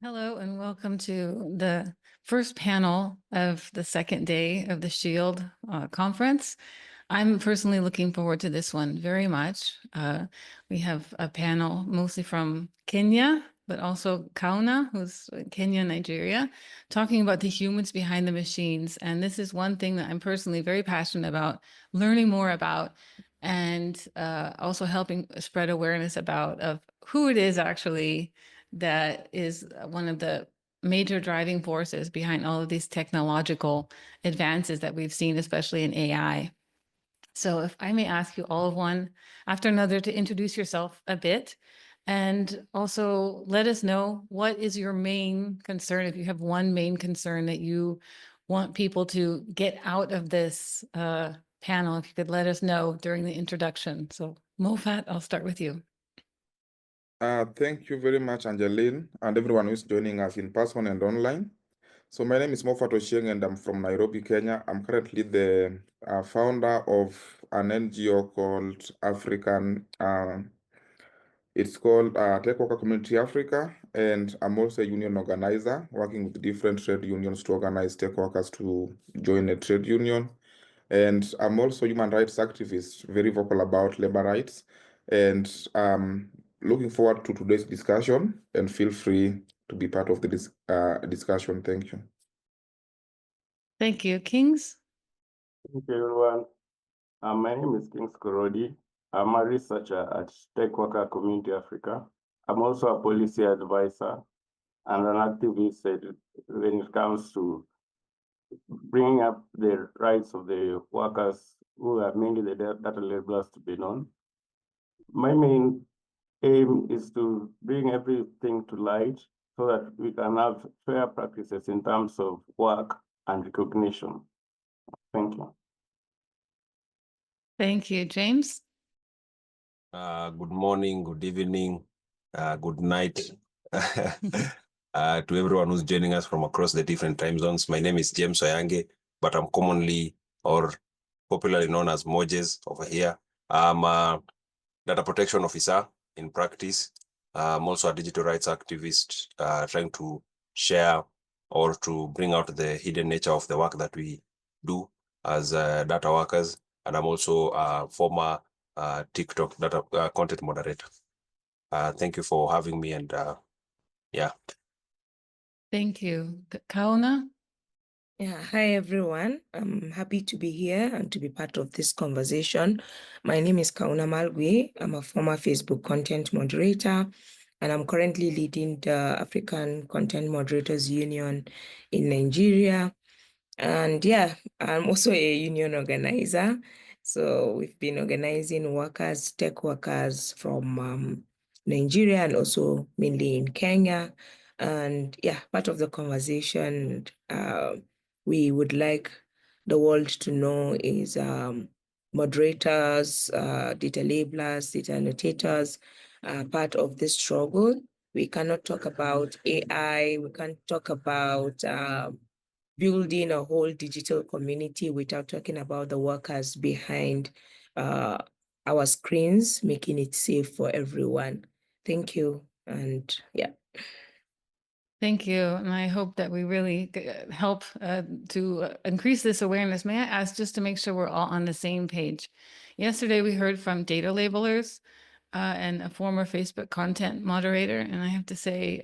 Hello and welcome to the first panel of the second day of the SHIELD conference. I'm personally looking forward to this one very much. We have a panel mostly from Kenya, but also Kauna, who's Kenya, Nigeria, talking about the humans behind the machines. And this is one thing that I'm personally very passionate about, learning more about, and also helping spread awareness about of who it is actually that is one of the major driving forces behind all of these technological advances that we've seen, especially in AI. So if I may ask you all of one after another to introduce yourself a bit, and also let us know what is your main concern, if you have one main concern that you want people to get out of this panel, if you could let us know during the introduction. So Mophat, I'll start with you. Thank you very much, Angeline, and everyone who is joining us in person and online. So my name is Mophat Okinyi, and I'm from Nairobi, Kenya. I'm currently the founder of an NGO called it's called Tech Worker Community Africa, and I'm also a union organizer working with different trade unions to organize tech workers to join a trade union. And I'm also a human rights activist, very vocal about labor rights. And looking forward to today's discussion, and feel free to be part of the discussion. Thank you. Thank you. Kings? Thank you, everyone. My name is Korodi. I'm a researcher at Tech Worker Community Africa. I'm also a policy advisor and an activist when it comes to bringing up the rights of the workers who are mainly the data laborers to be known. My main aim is to bring everything to light so that we can have fair practices in terms of work and recognition. Thank you. Thank you. James? Good morning, good evening, good night to everyone who's joining us from across the different time zones. My name is James Oyangi, but I'm commonly or popularly known as Mojes over here. I'm a data protection officer in practice. I'm also a digital rights activist trying to share or to bring out the hidden nature of the work that we do as data workers. And I'm also a former TikTok data content moderator. Thank you for having me, and yeah. Thank you. Kauna? Yeah, hi everyone. I'm happy to be here and to be part of this conversation. My name is Kauna Malgwi. I'm a former Facebook content moderator, and I'm currently leading the African Content Moderators Union in Nigeria. And yeah, I'm also a union organizer. So we've been organizing workers, tech workers from Nigeria and also mainly in Kenya. And yeah, part of the conversation we would like the world to know is moderators, data labelers, data annotators, part of this struggle. We cannot talk about AI, we can't talk about building a whole digital community without talking about the workers behind our screens, making it safe for everyone. Thank you, and yeah. Thank you. And I hope that we really help to increase this awareness. May I ask, just to make sure we're all on the same page? Yesterday, we heard from data labelers and a former Facebook content moderator. And I have to say,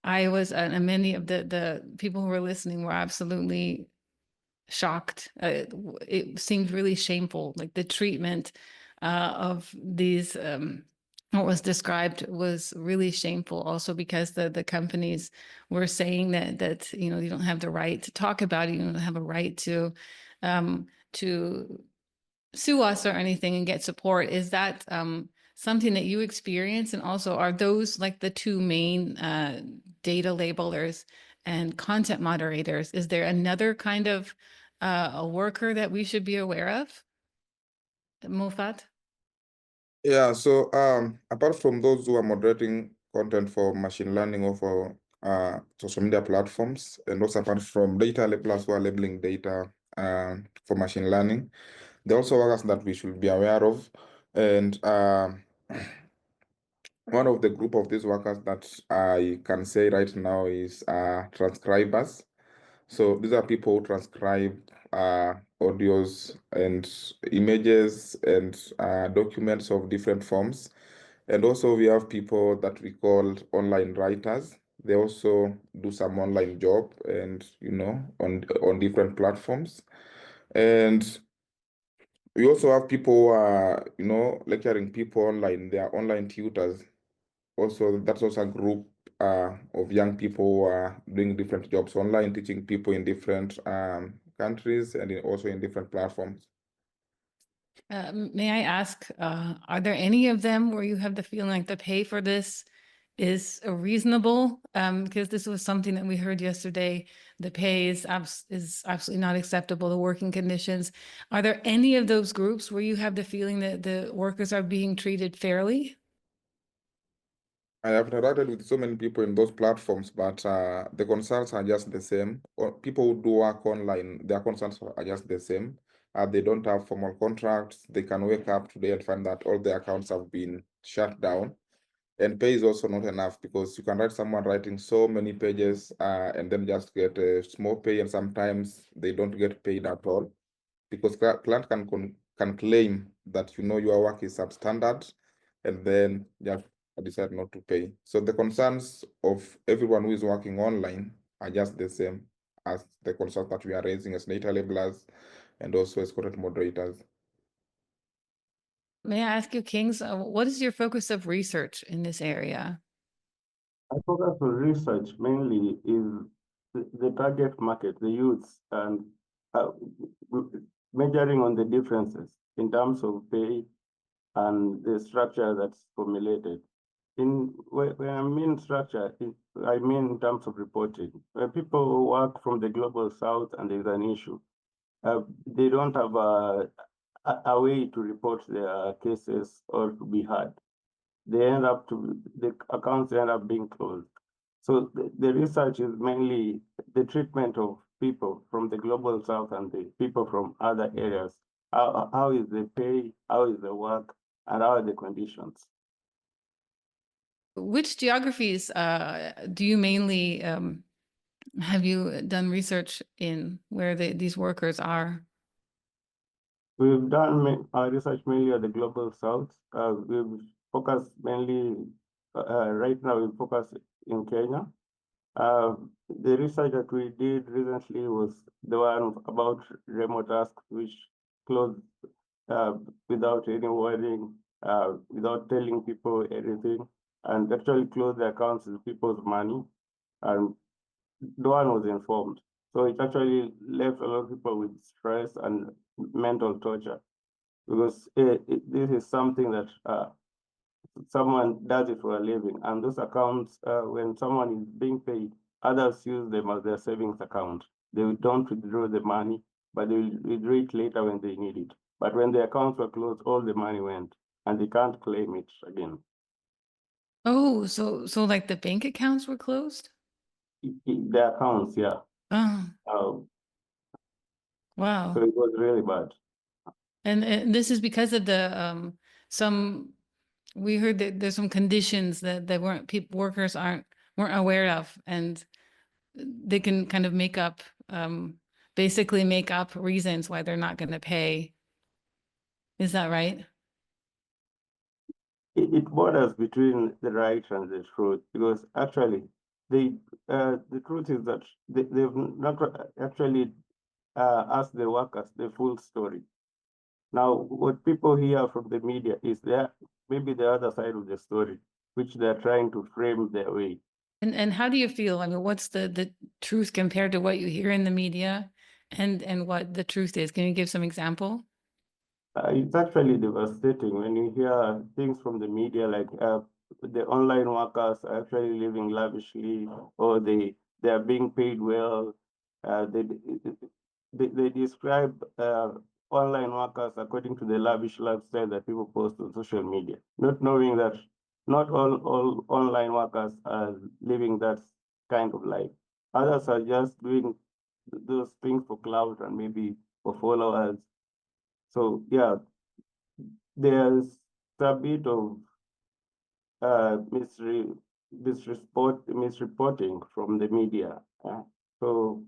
I was, and many of the people who were listening were absolutely shocked. It seemed really shameful, like the treatment of these what was described was really shameful, also because the companies were saying that you know, you don't have the right to talk about it, you don't have a right to sue us or anything and get support. Is that something that you experience? And also, are those like the two main data labelers and content moderators? Is there another kind of a worker that we should be aware of? Mophat? Yeah, so apart from those who are moderating content for machine learning or for social media platforms, and also apart from data labelers who are labeling data for machine learning, there are also workers that we should be aware of. And one of the group of these workers that I can say right now is transcribers. So these are people who transcribe audios and images and documents of different forms. And also we have people that we call online writers. They also do some online job and, on different platforms. And we also have people who are, lecturing people online. They are online tutors. Also, that's also a group of young people who are doing different jobs online, teaching people in different countries and also in different platforms. May I ask, are there any of them where you have the feeling like the pay for this is reasonable? Because this was something that we heard yesterday. The pay is absolutely not acceptable, the working conditions. Are there any of those groups where you have the feeling that the workers are being treated fairly? I have interacted with so many people in those platforms, but the concerns are just the same. Or people who do work online, their concerns are just the same. They don't have formal contracts. They can wake up today and find that all their accounts have been shut down. And pay is also not enough because you can write someone writing so many pages and then just get a small pay, and sometimes they don't get paid at all because client can claim that your work is substandard and then just decide not to pay. So the concerns of everyone who is working online are just the same as the concerns that we are raising as data labelers and also as content moderators. May I ask you, Kings, what is your focus of research in this area? I focus on research mainly is the target market, the youths, and measuring on the differences in terms of pay and the structure that's formulated. When I mean structure, I mean in terms of reporting. When people work from the global south and there's an issue, they don't have a way to report their cases or to be heard. The accounts end up being closed. So the research is mainly the treatment of people from the global south and the people from other areas. How is the pay? How is the work? And how are the conditions? Which geographies do you mainly have you done research in where these workers are? We've done our research mainly at the global south. We've focused mainly, right now we focus in Kenya. The research that we did recently was the one about remote tasks, which closed without any warning, without telling people anything, and actually closed the accounts with people's money, and no one was informed. So it actually left a lot of people with stress and mental torture, because this is something that someone does it for a living, and those accounts, when someone is being paid, others use them as their savings account. They don't withdraw the money, but they will withdraw it later when they need it. But when the accounts were closed, all the money went, and they can't claim it again. Oh, so like the bank accounts were closed? The accounts, yeah. Oh, wow. So it was really bad. And this is because of the we heard that there's some conditions that workers weren't aware of, and they can kind of basically make up reasons why they're not going to pay. Is that right? It borders between the right and the truth, because actually the truth is that they've not actually asked the workers the full story. Now, what people hear from the media is maybe the other side of the story, which they're trying to frame their way. And how do you feel? I mean, what's the truth compared to what you hear in the media and what the truth is? Can you give some example? It's actually devastating when you hear things from the media like the online workers are actually living lavishly, or they are being paid well. They describe online workers according to the lavish lifestyle that people post on social media, not knowing that not all online workers are living that kind of life. Others are just doing those things for clout and maybe for followers. So yeah, there's a bit of misreporting from the media. So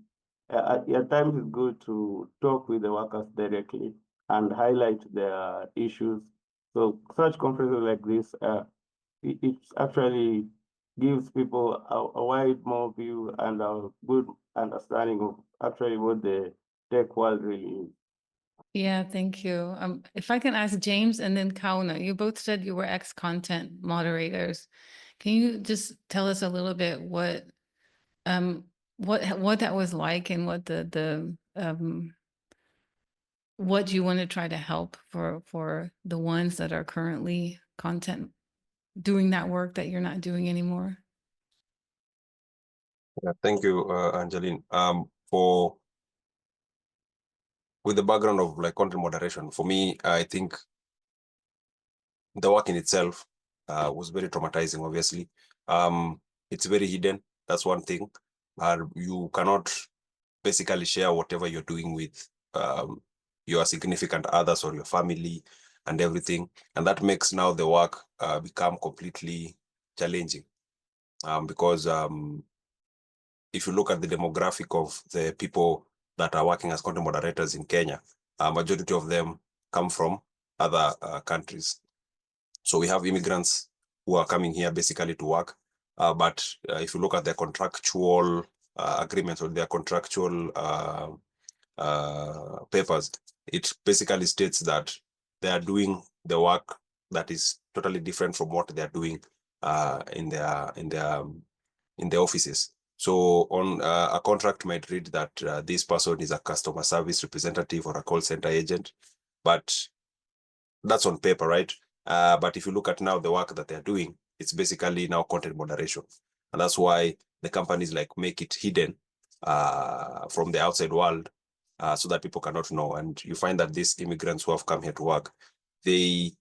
at times it's good to talk with the workers directly and highlight their issues. So such conferences like this, it actually gives people a wide more view and a good understanding of actually what the tech world really is. Yeah, thank you. If I can ask James and then Kauna, you both said you were ex-content moderators. Can you just tell us a little bit what that was like and what what you want to try to help for the ones that are currently content doing that work that you're not doing anymore? Yeah, thank you, Angeline. With the background of like content moderation, for me, I think the work in itself was very traumatizing. Obviously, it's very hidden. That's one thing. You cannot basically share whatever you're doing with your significant others or your family and everything, and that makes now the work become completely challenging. Because if you look at the demographic of the people that are working as content moderators in Kenya, a majority of them come from other countries. So we have immigrants who are coming here basically to work. But if you look at their contractual agreements or their contractual papers, it basically states that they are doing the work that is totally different from what they are doing in their offices. So on a contract might read that this person is a customer service representative or a call center agent, but that's on paper, right? But if you look at now the work that they're doing, it's basically now content moderation. And that's why the companies like make it hidden from the outside world so that people cannot know. And you find that these immigrants who have come here to work, they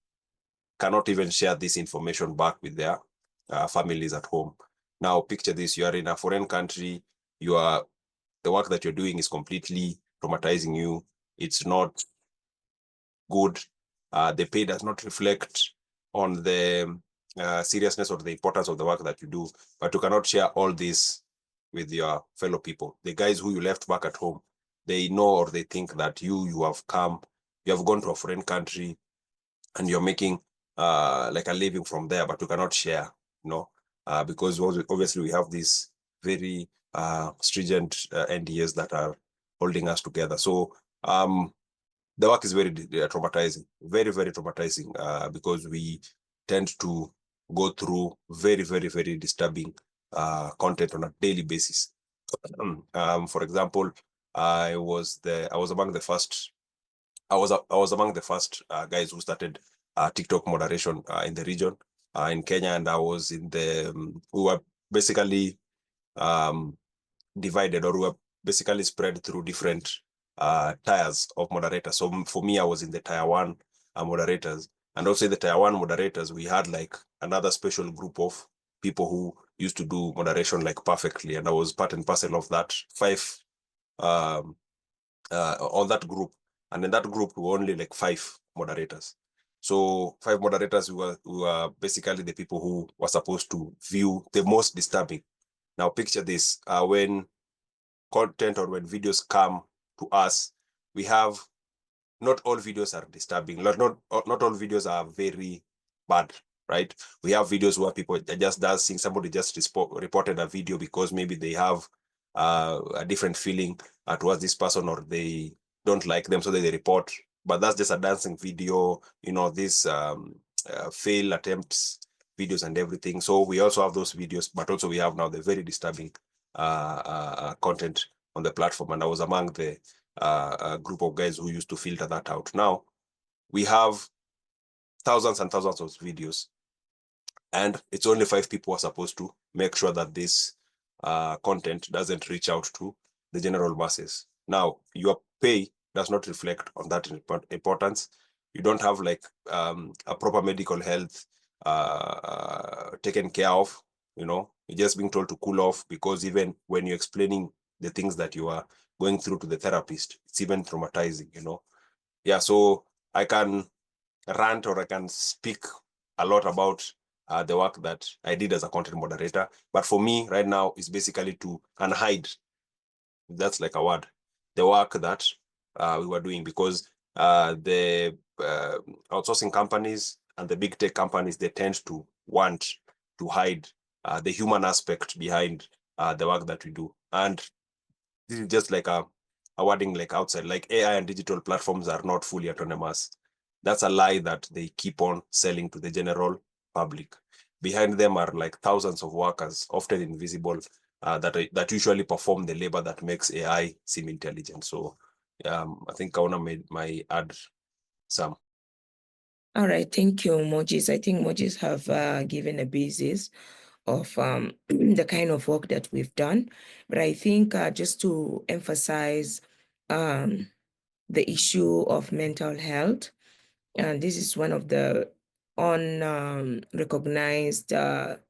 cannot even share this information back with their families at home. Now, picture this, you are in a foreign country, the work that you're doing is completely traumatizing you. It's not good. The pay does not reflect on the seriousness or the importance of the work that you do, but you cannot share all this with your fellow people. The guys who you left back at home, they know or they think that you have gone to a foreign country and you're making like a living from there, but you cannot share, because obviously we have these very stringent NDAs that are holding us together. So the work is very traumatizing, very, very traumatizing, because we tend to go through very, very, very disturbing content on a daily basis. For example, I was among the first guys who started TikTok moderation in the region in Kenya, and I was in we were basically divided, or we were basically spread through different tiers of moderators. So for me, I was in the tier 1 moderators, and also in the tier 1 moderators, we had like another special group of people who used to do moderation like perfectly, and I was part and parcel of that 5 on that group. And in that group, we were only like 5 moderators. So 5 moderators were basically the people who were supposed to view the most disturbing. Now picture this, when content or when videos come to us, we have, not all videos are disturbing, not all videos are very bad, right? We have videos where people are just dancing, somebody just reported a video because maybe they have a different feeling towards this person, or they don't like them, so they report. But that's just a dancing video, these fail attempts videos and everything. So we also have those videos, but also we have now the very disturbing content on the platform. And I was among the group of guys who used to filter that out. Now we have thousands and thousands of videos, and it's only 5 people who are supposed to make sure that this content doesn't reach out to the general masses. Now, your pay does not reflect on that importance. You don't have like a proper medical health taken care of, you're just being told to cool off, because even when you're explaining the things that you are going through to the therapist, it's even traumatizing, Yeah, so I can rant or I can speak a lot about the work that I did as a content moderator. But for me right now is basically to unhide, that's like a word, the work that we were doing, because the outsourcing companies and the big tech companies, they tend to want to hide the human aspect behind the work that we do. And this is just like a wording like outside, like AI and digital platforms are not fully autonomous. That's a lie that they keep on selling to the general public. Behind them are like thousands of workers, often invisible, that usually perform the labor that makes AI seem intelligent. So I think Kauna might add some. All right, thank you, Moses. I think Moses have given a basis of the kind of work that we've done. But I think just to emphasize the issue of mental health, and this is one of the unrecognized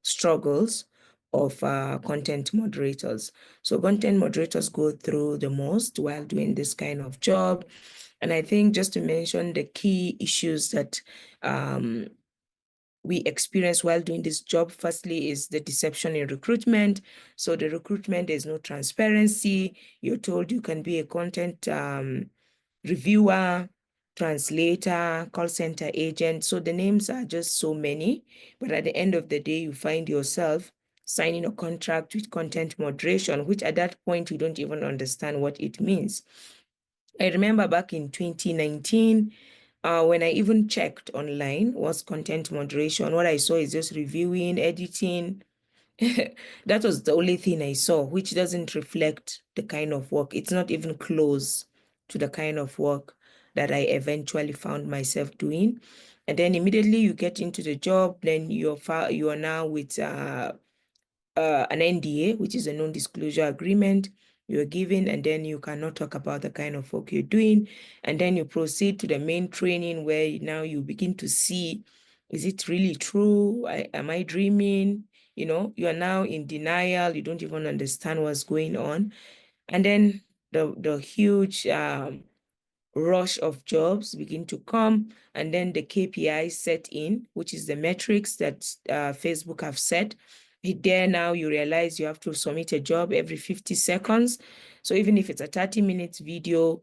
struggles of content moderators. So content moderators go through the most while doing this kind of job. And I think just to mention the key issues that we experience while doing this job, firstly, is the deception in recruitment. So the recruitment, there's no transparency. You're told you can be a content reviewer, translator, call center agent. So the names are just so many. But at the end of the day, you find yourself signing a contract with content moderation, which at that point, you don't even understand what it means. I remember back in 2019, when I even checked online what's content moderation, what I saw is just reviewing, editing. That was the only thing I saw, which doesn't reflect the kind of work. It's not even close to the kind of work that I eventually found myself doing. And then immediately you get into the job, then you are now with an NDA, which is a non-disclosure agreement you're given, and then you cannot talk about the kind of work you're doing. And then you proceed to the main training where now you begin to see, is it really true? Am I dreaming? You know, you are now in denial. You don't even understand what's going on. And then the huge rush of jobs begin to come, and then the KPIs set in, which is the metrics that Facebook have set. There now you realize you have to submit a job every 50 seconds. So even if it's a 30 minutes video,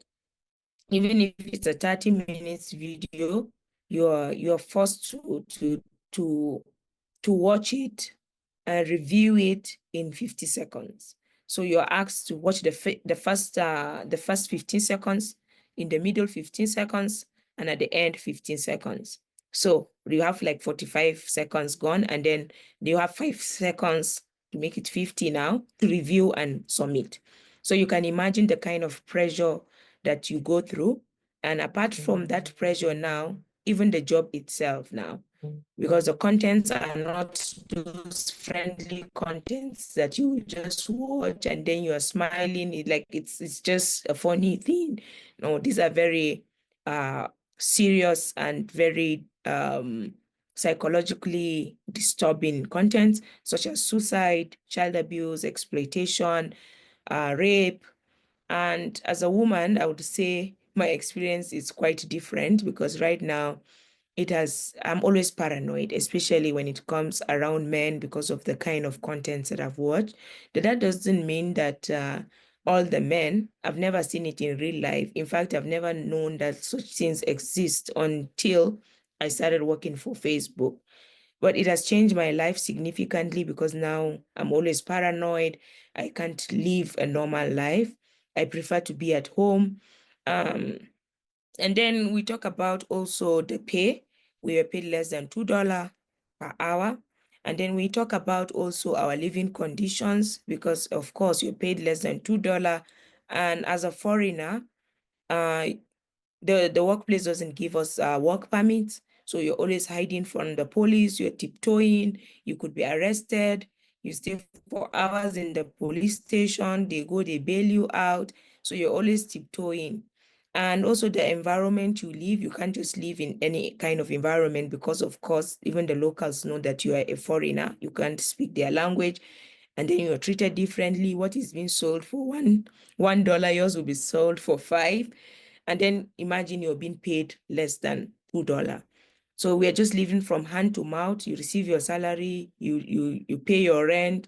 you're forced to watch it and review it in 50 seconds. So you're asked to watch the first 15 seconds, in the middle 15 seconds, and at the end 15 seconds. So you have like 45 seconds gone, and then you have 5 seconds to make it 50 now to review and submit. So you can imagine the kind of pressure that you go through. And apart from that pressure now, even the job itself now, because the contents are not those friendly contents that you just watch and then you're smiling. It's just a funny thing. No, these are very serious and very psychologically disturbing contents, such as suicide, child abuse, exploitation, rape. And as a woman, I would say my experience is quite different, because right now I'm always paranoid, especially when it comes around men, because of the kind of contents that I've watched. That doesn't mean that all the men, I've never seen it in real life. In fact, I've never known that such things exist until I started working for Facebook. But it has changed my life significantly, because now I'm always paranoid. I can't live a normal life. I prefer to be at home. And then we talk about also the pay. We were paid less than $2 per hour. And then we talk about also our living conditions, because of course you're paid less than $2. And as a foreigner, the workplace doesn't give us work permits. So you're always hiding from the police, you're tiptoeing, you could be arrested, you stay for hours in the police station, they bail you out. So you're always tiptoeing. And also the environment you live, you can't just live in any kind of environment, because of course, even the locals know that you are a foreigner, you can't speak their language, and then you're treated differently. What is being sold for $1, yours will be sold for $5. And then imagine you're being paid less than $2. So we are just living from hand to mouth. You receive your salary, you pay your rent,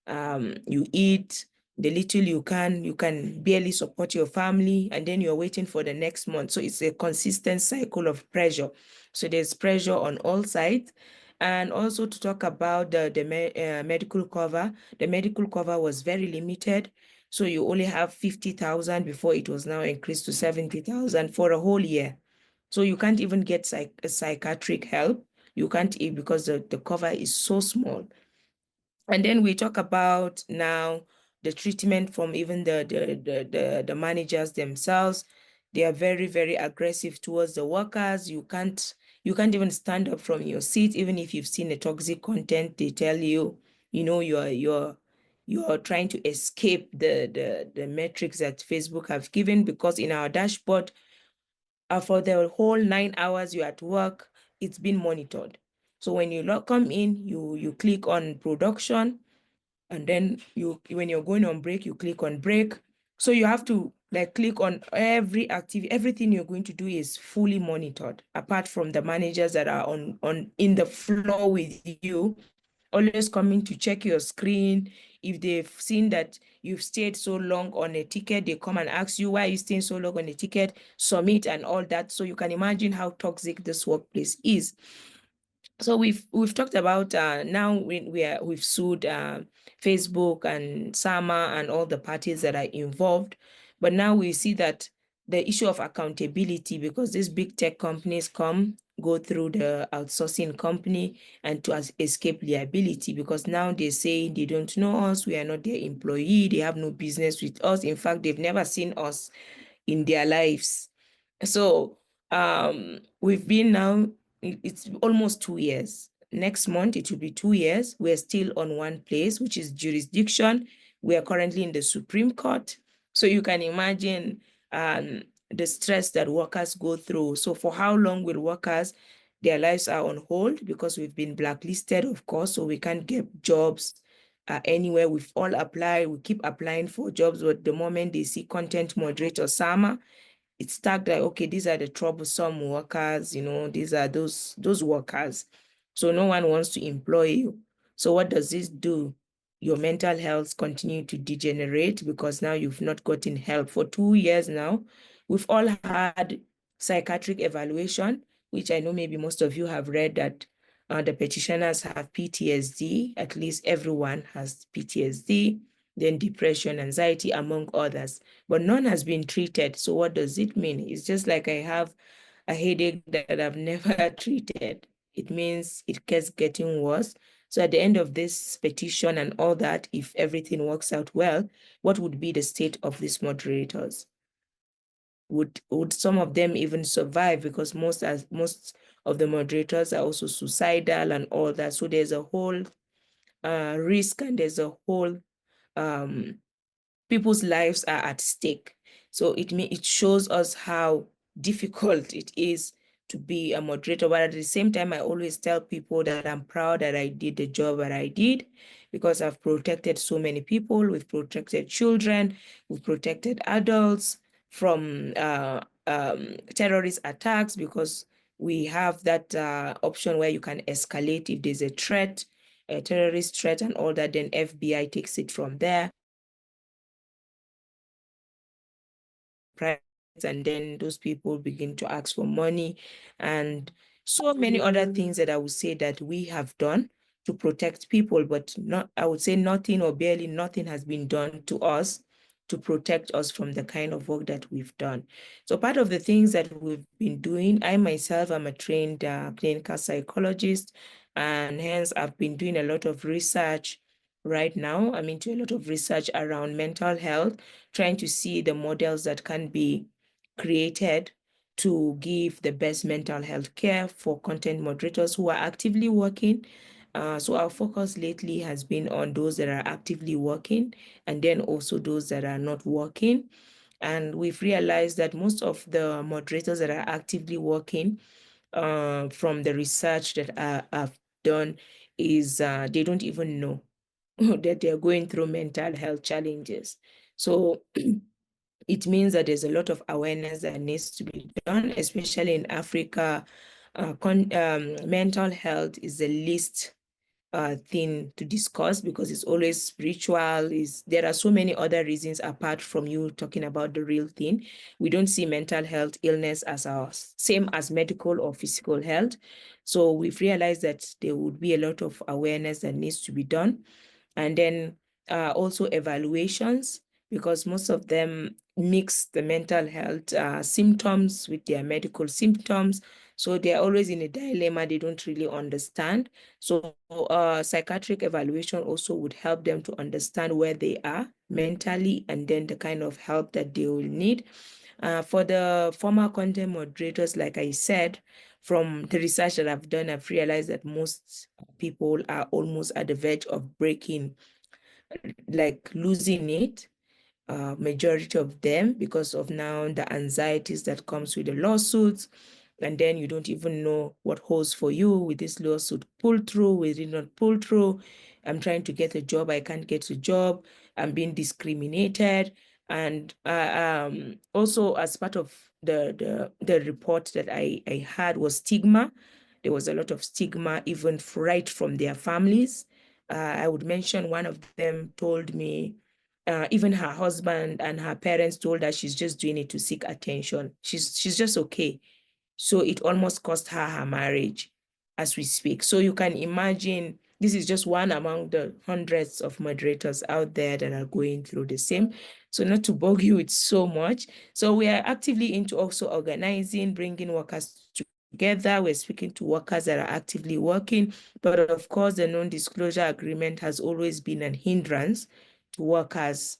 you eat the little you can barely support your family, and then you're waiting for the next month. So it's a consistent cycle of pressure. So there's pressure on all sides. And also to talk about the medical cover, the medical cover was very limited. So you only have 50,000 before it was now increased to 70,000 for a whole year. So you can't even get psychiatric help. You can't, because the cover is so small. And then we talk about now the treatment from even the managers themselves. They are very, very aggressive towards the workers. You can't even stand up from your seat, even if you've seen a toxic content. They tell you, you're trying to escape the metrics that Facebook have given, because in our dashboard, for the whole 9 hours you're at work, it's been monitored. So when you come in, you click on production, and then when you're going on break, you click on break. So you have to click on every activity. Everything you're going to do is fully monitored, apart from the managers that are in the floor with you, always coming to check your screen. If they've seen that you've stayed so long on a ticket, they come and ask you, why are you staying so long on a ticket? Submit and all that. So you can imagine how toxic this workplace is. So we've talked about now we've sued Facebook and SAMA and all the parties that are involved, but now we see that the issue of accountability, because these big tech companies go through the outsourcing company and to escape liability, because now they say they don't know us, we are not their employee, they have no business with us. In fact, they've never seen us in their lives. So we've been now, it's almost 2 years. Next month, it will be 2 years. We're still on one place, which is jurisdiction. We are currently in the Supreme Court. So you can imagine the stress that workers go through. So for how long will workers, their lives are on hold, because we've been blacklisted, of course, so we can't get jobs anywhere. We've all applied, we keep applying for jobs, but the moment they see content moderator SAMA, it's tagged like, okay, these are the troublesome workers, these are those workers. So no one wants to employ you. So what does this do? Your mental health continue to degenerate, because now you've not gotten help. For 2 years now, we've all had psychiatric evaluation, which I know maybe most of you have read, that the petitioners have PTSD. At least everyone has PTSD, then depression, anxiety, among others, but none has been treated. So what does it mean? It's just like I have a headache that I've never treated. It means it keeps getting worse. So at the end of this petition and all that, if everything works out well, what would be the state of these moderators? Would some of them even survive? Because most of the moderators are also suicidal and all that. So there's a whole risk, and there's a whole people's lives are at stake. So it shows us how difficult it is to be a moderator. But at the same time, I always tell people that I'm proud that I did the job that I did, because I've protected so many people. We've protected children, we've protected adults from terrorist attacks, because we have that option where you can escalate if there's a threat, a terrorist threat and all that, then FBI takes it from there. And then those people begin to ask for money, and so many other things that I would say that we have done to protect people, but I would say nothing or barely nothing has been done to us to protect us from the kind of work that we've done. So part of the things that we've been doing, I myself am a trained clinical psychologist, and hence I've been doing a lot of research. Right now, I'm into a lot of research around mental health, trying to see the models that can be created to give the best mental health care for content moderators who are actively working. So our focus lately has been on those that are actively working, and then also those that are not working. And we've realized that most of the moderators that are actively working, from the research that I've done, is they don't even know that they're going through mental health challenges. So it means that there's a lot of awareness that needs to be done, especially in Africa. mental health is the least thing to discuss because it's always spiritual. There are so many other reasons apart from you talking about the real thing. We don't see mental health illness as our same as medical or physical health. So we've realized that there would be a lot of awareness that needs to be done. And then also evaluations, because most of them mix the mental health symptoms with their medical symptoms. So they're always in a dilemma. They don't really understand. So psychiatric evaluation also would help them to understand where they are mentally and then the kind of help that they will need. For the former content moderators, like I said, from the research that I've done, I've realized that most people are almost at the verge of breaking, like losing it. Majority of them, because of now the anxieties that comes with the lawsuits, and then you don't even know what holds for you. With this lawsuit, pull through, will it not pull through? I'm trying to get a job, I can't get a job, I'm being discriminated. And also as part of the report that I had was stigma. There was a lot of stigma, even right from their families. I would mention one of them told me, even her husband and her parents told her she's just doing it to seek attention. She's just okay. So it almost cost her marriage as we speak. So you can imagine, this is just one among the hundreds of moderators out there that are going through the same. So not to bog you with so much. So we are actively into also organizing, bringing workers together. We're speaking to workers that are actively working. But of course, the non-disclosure agreement has always been an hindrance to workers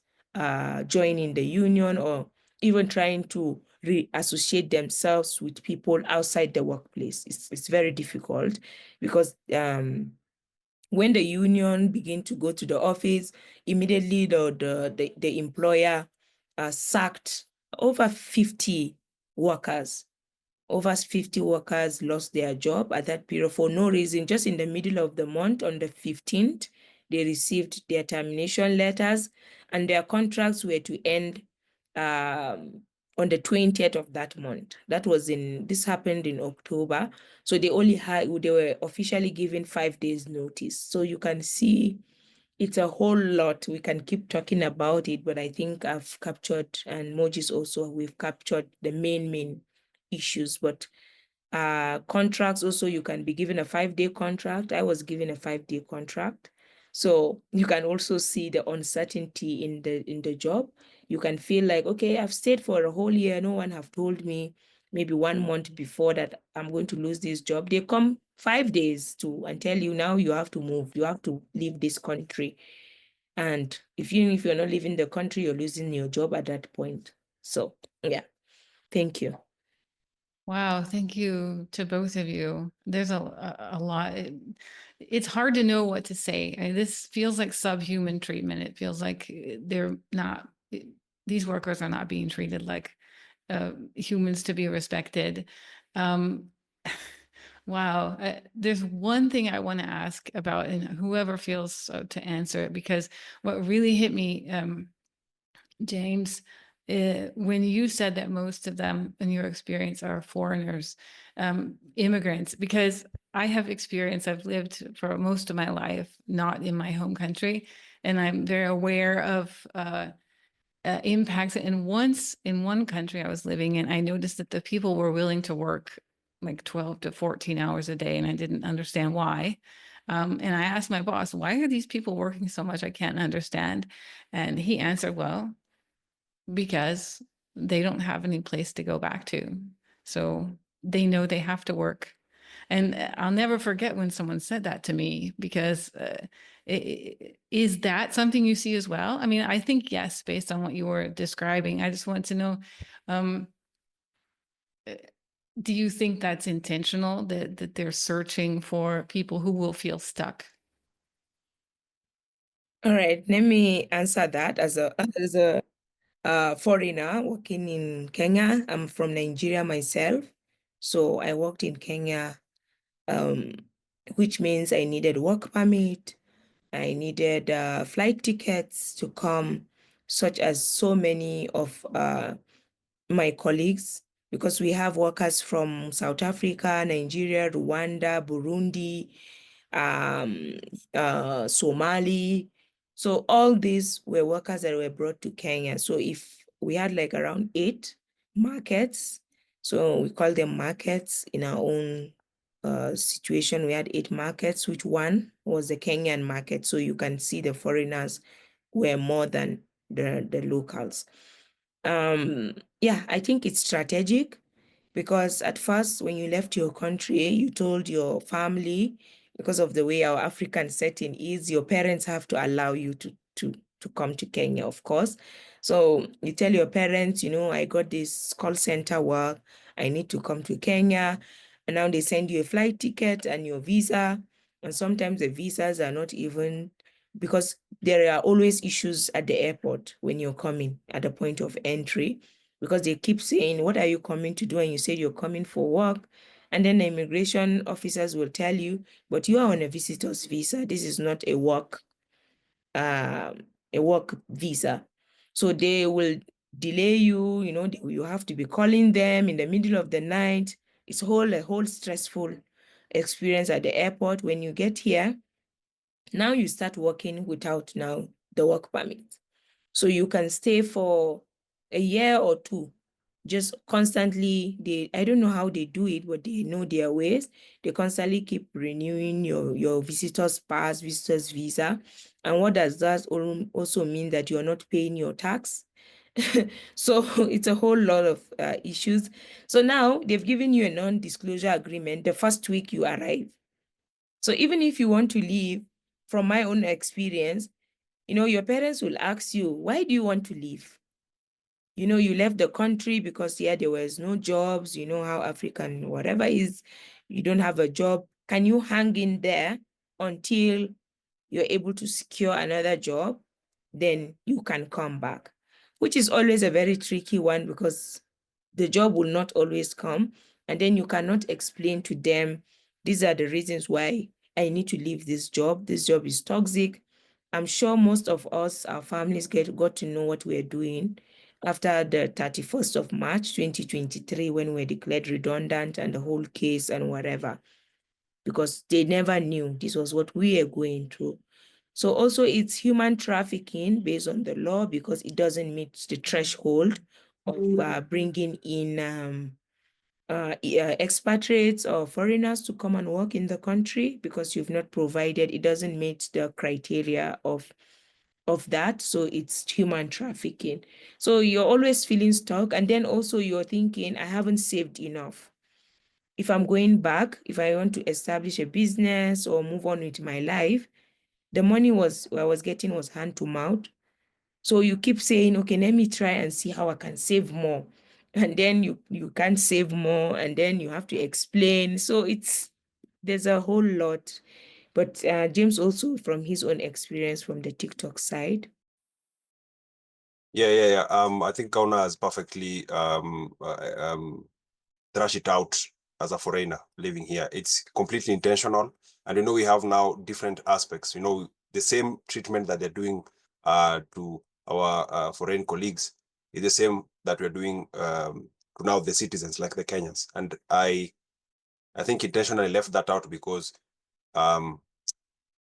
joining the union or even trying to reassociate themselves with people outside the workplace. It's very difficult because when the union begin to go to the office, immediately the employer sacked over 50 workers. Over 50 workers lost their job at that period for no reason. Just in the middle of the month, on the 15th, they received their termination letters and their contracts were to end on the 20th of that month. This happened in October. So they were officially given 5 days notice. So you can see it's a whole lot. We can keep talking about it, but I think I've captured, and Mojis also, we've captured the main issues. But contracts also, you can be given a 5-day contract. I was given a 5-day contract. So you can also see the uncertainty in the job. You can feel like, okay, I've stayed for a whole year. No one have told me maybe 1 month before that I'm going to lose this job. They come 5 days and tell you now you have to move. You have to leave this country. And if you're not leaving the country, you're losing your job at that point. So yeah, thank you. Wow, thank you to both of you. There's a lot. It's hard to know what to say. This feels like subhuman treatment. It feels like these workers are not being treated like humans to be respected. Wow. There's one thing I want to ask about, and whoever feels to answer it, because what really hit me, James, when you said that most of them, in your experience, are foreigners, immigrants, because I have experience, I've lived for most of my life, not in my home country, and I'm very aware of impacts. And once in one country I was living in, I noticed that the people were willing to work like 12 to 14 hours a day, and I didn't understand why. And I asked my boss, why are these people working so much? I can't understand. And he answered, well, because they don't have any place to go back to. So they know they have to work. And I'll never forget when someone said that to me, because is that something you see as well? I mean, I think yes, based on what you were describing. I just want to know, do you think that's intentional, that they're searching for people who will feel stuck? All right, let me answer that as a foreigner working in Kenya. I'm from Nigeria myself. So I worked in Kenya, which means I needed work permit. I needed flight tickets to come, such as so many of my colleagues because we have workers from South Africa, Nigeria, Rwanda, Burundi, Somali. So all these were workers that were brought to Kenya. So if we had like around 8 markets, so we call them markets in our own situation, we had 8 markets, which one was the Kenyan market. So you can see the foreigners were more than the locals. Yeah, I think it's strategic, because at first when you left your country, you told your family, because of the way our African setting is, your parents have to allow you to come to Kenya, of course. So you tell your parents, I got this call center work, I need to come to Kenya. And now they send you a flight ticket and your visa. And sometimes the visas are not even, because there are always issues at the airport when you're coming at the point of entry, because they keep saying, what are you coming to do? And you say you're coming for work. And then the immigration officers will tell you, but you are on a visitor's visa. This is not a work visa. So they will delay you, you have to be calling them in the middle of the night. It's a whole stressful experience at the airport. When you get here, now you start working without now the work permit. So you can stay for a year or 2, just constantly. I don't know how they do it, but they know their ways. They constantly keep renewing your visitor's pass, visitor's visa. And what does that also mean? That you're not paying your tax. So it's a whole lot of issues. So now they've given you a non-disclosure agreement the first week you arrive. So even if you want to leave, from my own experience, your parents will ask you, why do you want to leave? You left the country because there was no jobs, how African whatever is, you don't have a job. Can you hang in there until you're able to secure another job? Then you can come back, which is always a very tricky one, because the job will not always come. And then you cannot explain to them, these are the reasons why I need to leave this job. This job is toxic. I'm sure most of us, our families got to know what we're doing after the 31st of March, 2023, when we're declared redundant and the whole case and whatever, because they never knew this was what we are going through. So also it's human trafficking based on the law, because it doesn't meet the threshold of bringing in expatriates or foreigners to come and work in the country, because you've not provided, it doesn't meet the criteria of that. So it's human trafficking. So you're always feeling stuck. And then also you're thinking, I haven't saved enough. If I'm going back, if I want to establish a business or move on with my life, the money I was getting was hand to mouth. So you keep saying, okay, let me try and see how I can save more. And then you can't save more, and then you have to explain. So there's a whole lot. But James also, from his own experience from the TikTok side. Yeah. I think Kauna has perfectly thrash it out as a foreigner living here. It's completely intentional. And we have now different aspects. The same treatment that they're doing to our foreign colleagues is the same that we're doing to now the citizens, like the Kenyans. And I think intentionally left that out, because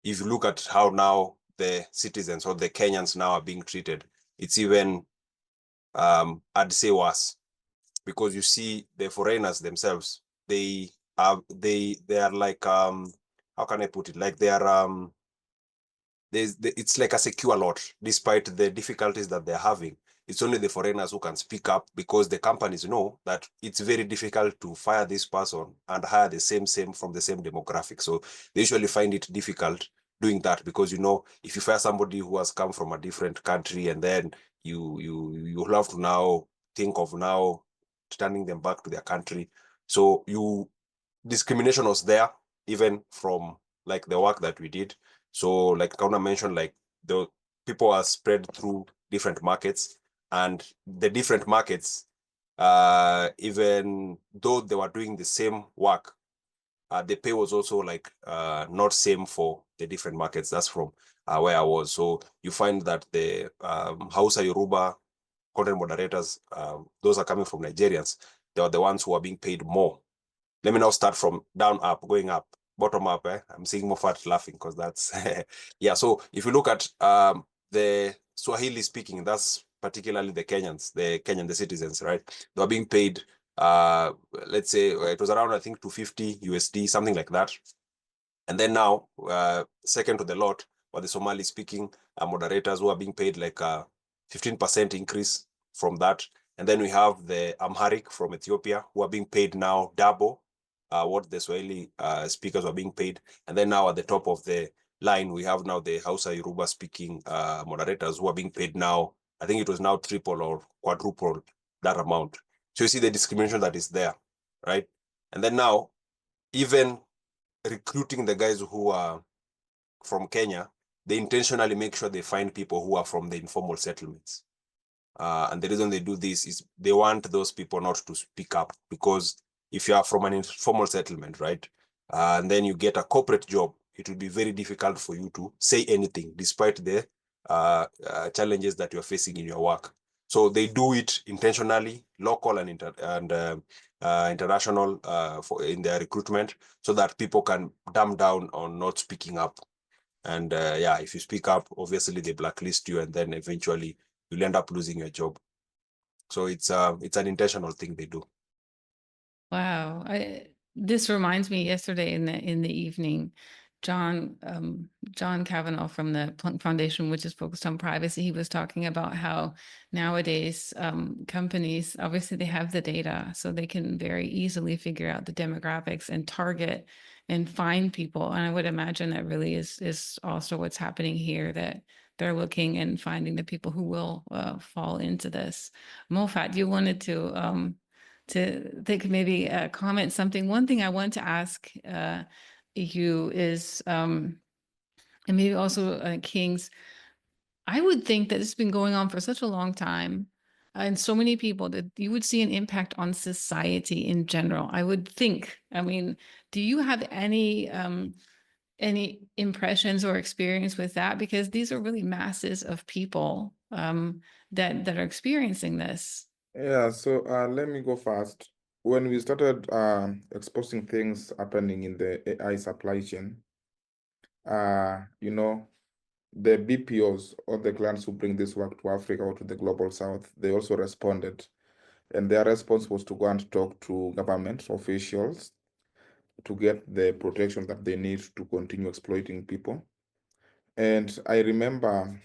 if you look at how now the citizens or the Kenyans now are being treated, it's even I'd say worse, because you see the foreigners themselves, they are like how can I put it, like they are it's like a secure lot. Despite the difficulties that they're having, it's only the foreigners who can speak up, because the companies know that it's very difficult to fire this person and hire the same from the same demographic. So they usually find it difficult doing that, because if you fire somebody who has come from a different country, and then you have to now think of now turning them back to their country. So discrimination was there, even from like the work that we did. So like Kauna mentioned, like the people are spread through different markets, and the different markets, even though they were doing the same work, the pay was also like not same for the different markets. That's from where I was. So you find that the Hausa, Yoruba content moderators, those are coming from Nigerians. they are the ones who are being paid more. Let me now start from down up, going up, bottom up. I'm seeing Mophat laughing because that's yeah. So if you look at the Swahili speaking, that's particularly the Kenyans, the citizens, right? They are being paid. Let's say it was around, I think, 250 USD, something like that. And then now, second to the lot were the Somali speaking moderators who are being paid like a 15% increase from that. And then we have the Amharic from Ethiopia who are being paid now double what the Swahili speakers were being paid. And then now at the top of the line, we have now the Hausa Yoruba speaking moderators who are being paid now. I think it was now triple or quadruple that amount. So you see the discrimination that is there, right? And then now, even recruiting the guys who are from Kenya, they intentionally make sure they find people who are from the informal settlements. And the reason they do this is they want those people not to speak up, because if you are from an informal settlement, right, and then you get a corporate job, it will be very difficult for you to say anything despite the challenges that you're facing in your work. So they do it intentionally, local and international in their recruitment, so that people can dumb down on not speaking up. And yeah, if you speak up, obviously they blacklist you, and then eventually you'll end up losing your job. So it's an intentional thing they do. Wow. This reminds me, yesterday in the evening, John Kavanaugh from the Plunk Foundation, which is focused on privacy, he was talking about how nowadays companies, obviously they have the data, so they can very easily figure out the demographics and target and find people. And I would imagine that really is also what's happening here, that they're looking and finding the people who will fall into this. Mophat, you wanted to think maybe comment something. One thing I want to ask you is, and maybe also Kings, I would think that it's been going on for such a long time and so many people that you would see an impact on society in general. I would think. I mean, do you have any impressions or experience with that? Because these are really masses of people that are experiencing this. Yeah, so let me go first. When we started exposing things happening in the AI supply chain, you know, the BPOs or the clients who bring this work to Africa or to the global south, they also responded. And their response was to go and talk to government officials to get the protection that they need to continue exploiting people. And I remember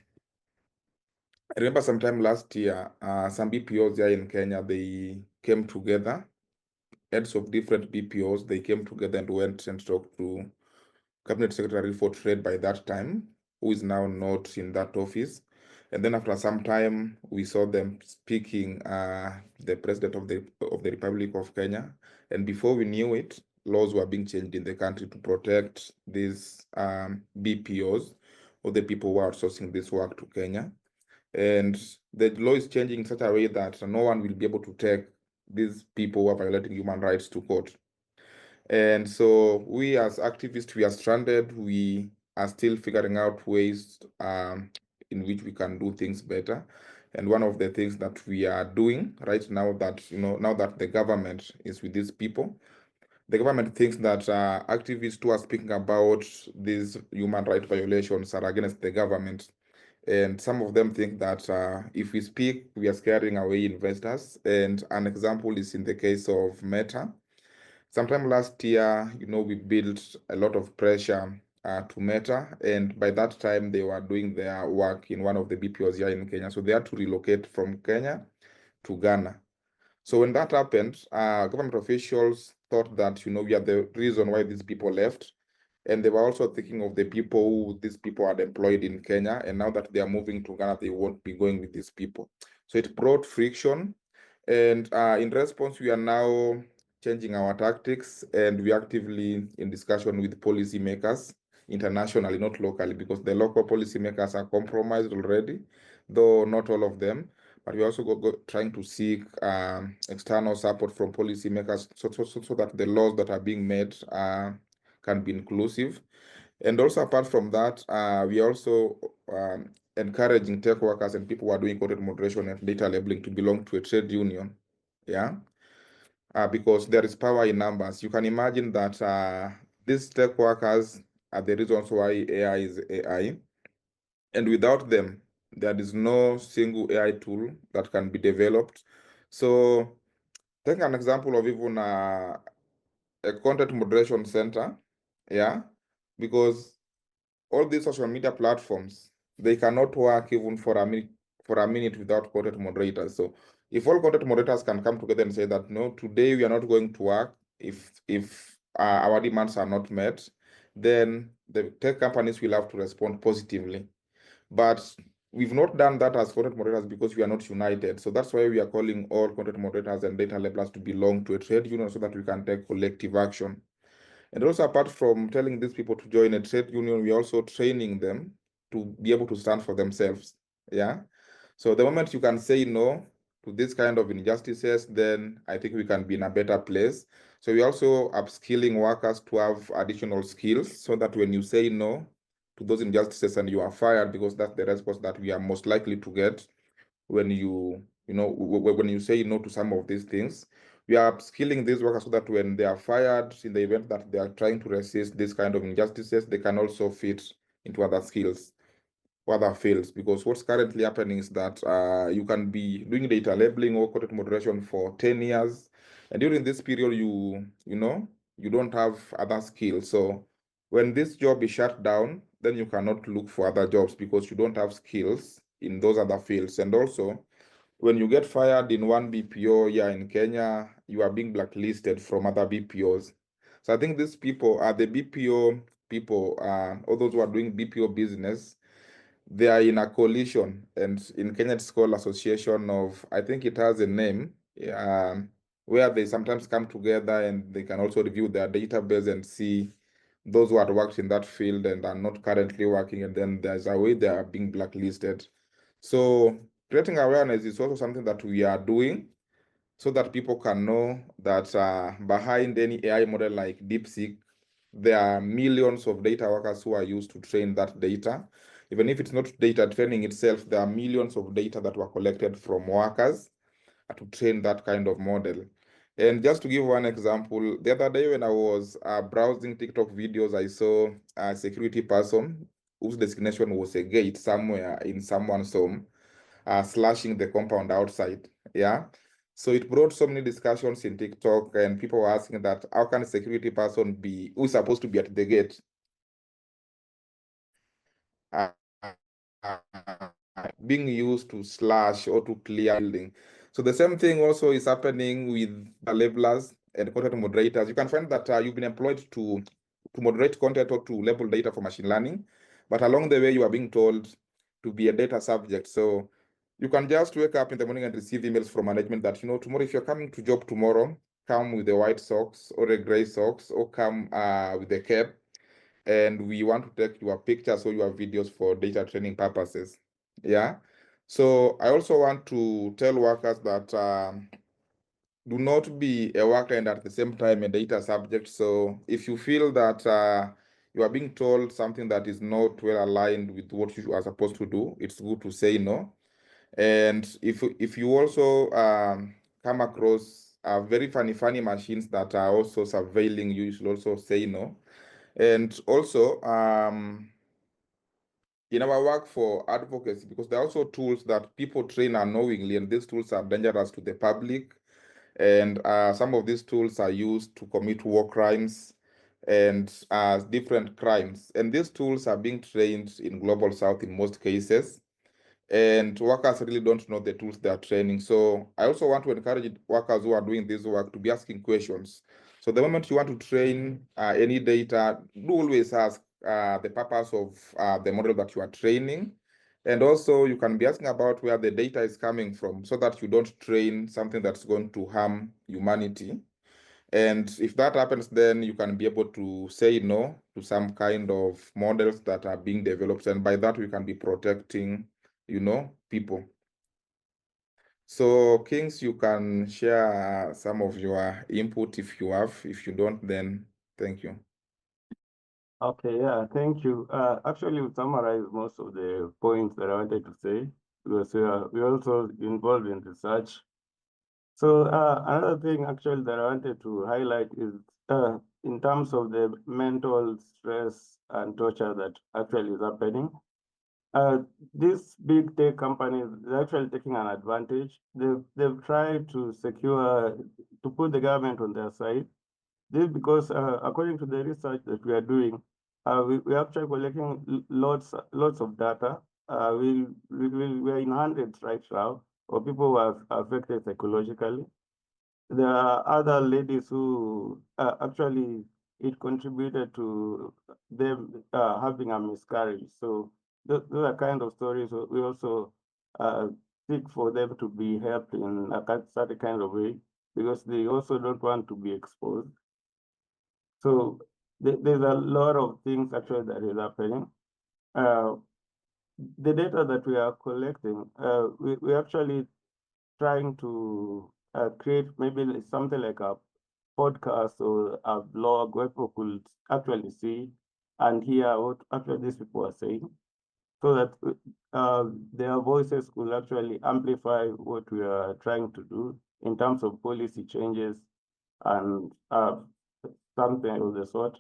sometime last year, some BPOs here in Kenya, they came together, heads of different BPOs, they came together and went and talked to Cabinet Secretary for Trade by that time, who is now not in that office. And then after some time, we saw them speaking the President of the Republic of Kenya. And before we knew it, laws were being changed in the country to protect these BPOs, or the people who are outsourcing this work to Kenya. And the law is changing in such a way that no one will be able to take these people who are violating human rights to court. And so we as activists, we are stranded. We are still figuring out ways in which we can do things better. And one of the things that we are doing right now, that now that the government is with these people, the government thinks that activists who are speaking about these human rights violations are against the government. And some of them think that if we speak, we are scaring away investors. And an example is in the case of Meta. Sometime last year, we built a lot of pressure to Meta. And by that time, they were doing their work in one of the BPOs here in Kenya. So they had to relocate from Kenya to Ghana. So when that happened, government officials thought that, we are the reason why these people left. And they were also thinking of the people who these people are employed in Kenya. And now that they are moving to Ghana, they won't be going with these people. So it brought friction. And in response, we are now changing our tactics, and we're actively in discussion with policymakers internationally, not locally, because the local policymakers are compromised already, though not all of them. But we're also trying to seek external support from policymakers so that the laws that are being made can be inclusive. And also, apart from that, we are also encouraging tech workers and people who are doing content moderation and data labeling to belong to a trade union. Yeah. because there is power in numbers. You can imagine that these tech workers are the reasons why AI is AI. And without them, there is no single AI tool that can be developed. So take an example of even a content moderation center, yeah, because all these social media platforms, they cannot work even for a minute without content moderators. So if all content moderators can come together and say that no, today we are not going to work if our demands are not met, then the tech companies will have to respond positively. But we've not done that as content moderators because we are not united. So that's why we are calling all content moderators and data labelers to belong to a trade union so that we can take collective action. And also, apart from telling these people to join a trade union, we're also training them to be able to stand for themselves. Yeah. So the moment you can say no to this kind of injustices, then I think we can be in a better place. So we're also upskilling workers to have additional skills so that when you say no to those injustices and you are fired, because that's the response that we are most likely to get when when you say no to some of these things, we are upskilling these workers so that when they are fired, in the event that they are trying to resist this kind of injustices, they can also fit into other skills, other fields. Because what's currently happening is that you can be doing data labeling or content moderation for 10 years, and during this period, you don't have other skills. So when this job is shut down, then you cannot look for other jobs because you don't have skills in those other fields. And also, when you get fired in one BPO here in Kenya, you are being blacklisted from other BPOs. So I think these people are the BPO people, all those who are doing BPO business, they are in a coalition. And in Kenya, it's called Association of, I think it has a name, where they sometimes come together and they can also review their database and see those who had worked in that field and are not currently working, and then there's a way they are being blacklisted. So creating awareness is also something that we are doing so that people can know that behind any AI model like DeepSeek, there are millions of data workers who are used to train that data. Even if it's not data training itself, there are millions of data that were collected from workers to train that kind of model. And just to give one example, the other day when I was browsing TikTok videos, I saw a security person whose destination was a gate somewhere in someone's home, slashing the compound outside. Yeah. So it brought so many discussions in TikTok, and people were asking that how can a security person be who's supposed to be at the gate being used to slash or to clear building. So the same thing also is happening with the labelers and content moderators. You can find that you've been employed to moderate content or to label data for machine learning, but along the way you are being told to be a data subject. So you can just wake up in the morning and receive emails from management that, tomorrow, if you're coming to job tomorrow, come with a white socks or a gray socks, or come with a cap, and we want to take your pictures or your videos for data training purposes. Yeah. So I also want to tell workers that do not be a worker and at the same time a data subject. So if you feel that you are being told something that is not well aligned with what you are supposed to do, it's good to say no. And if you also come across very funny machines that are also surveilling you, you should also say no. And also, in our work for advocacy, because there are also tools that people train unknowingly, and these tools are dangerous to the public. And some of these tools are used to commit war crimes and different crimes. And these tools are being trained in Global South in most cases. And workers really don't know the tools they are training. So I also want to encourage workers who are doing this work to be asking questions. So the moment you want to train any data, do always ask the purpose of the model that you are training. And also you can be asking about where the data is coming from so that you don't train something that's going to harm humanity. And if that happens, then you can be able to say no to some kind of models that are being developed. And by that, we can be protecting, people. So Kings, you can share some of your input if you have. If you don't, then thank you. Okay, yeah, thank you. Actually, we summarized most of the points that I wanted to say because we are also involved in research So another thing actually that I wanted to highlight is in terms of the mental stress and torture that actually is happening. These big tech companies are actually taking an advantage. They've tried to put the government on their side. This because according to the research that we are doing, we're actually collecting lots of data. We're in hundreds right now of people who are affected psychologically. There are other ladies who actually it contributed to them having a miscarriage. So those are kind of stories. We also seek for them to be helped in a certain kind of way because they also don't want to be exposed. So there's a lot of things actually that is happening. The data that we are collecting, we actually trying to create maybe something like a podcast or a blog where people could actually see and hear what actually these people are saying, so that their voices could actually amplify what we are trying to do in terms of policy changes and something of the sort.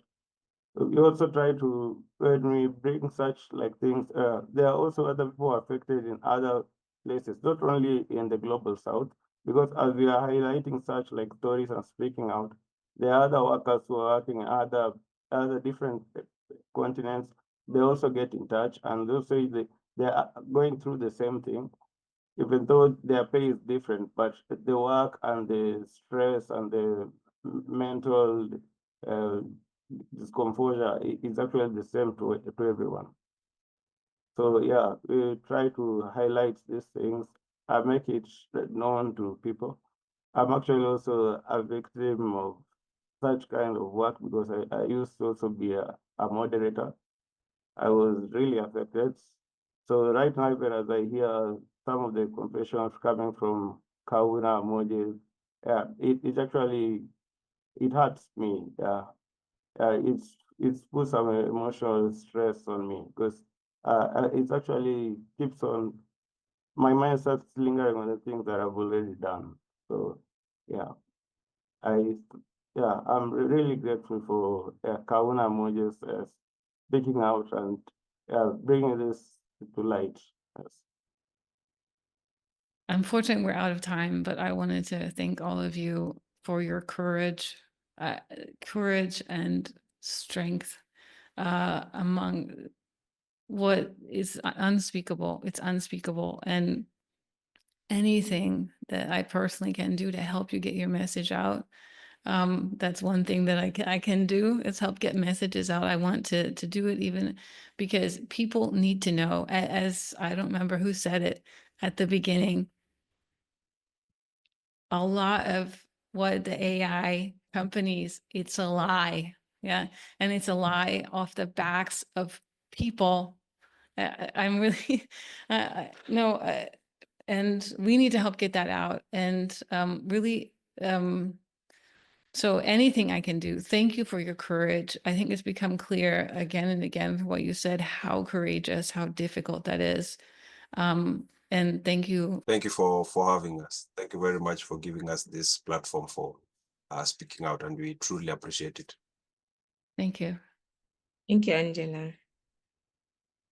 We also try to, when we bring such like things, there are also other people affected in other places, not only in the global south, because as we are highlighting such like stories and speaking out, there are other workers who are working in other different continents. They also get in touch and they'll say they are going through the same thing, even though their pay is different, but the work and the stress and the mental discomposure is actually the same to everyone. So yeah, we try to highlight these things and make it known to people. I'm actually also a victim of such kind of work because I used to also be a moderator. I was really affected. So right now, even as I hear some of the confessions coming from Kauna Malgwi, yeah, it actually, it hurts me. Yeah, it's put some emotional stress on me because it actually keeps on, my mind starts lingering on the things that I've already done. So yeah, I'm really grateful for Kauna Malgwi's speaking out and bringing this to light. Yes. Unfortunately, we're out of time, but I wanted to thank all of you for your courage and strength among what is unspeakable. It's unspeakable. And anything that I personally can do to help you get your message out, that's one thing that I can do is help get messages out. I want to do it even because people need to know, as I don't remember who said it at the beginning, a lot of what the AI companies, it's a lie. Yeah. And it's a lie off the backs of people. I'm really, no, and we need to help get that out. And really, so anything I can do, thank you for your courage. I think it's become clear again and again from what you said, how courageous, how difficult that is. And thank you. Thank you for having us. Thank you very much for giving us this platform for speaking out, and we truly appreciate it. Thank you. Thank you, Angela.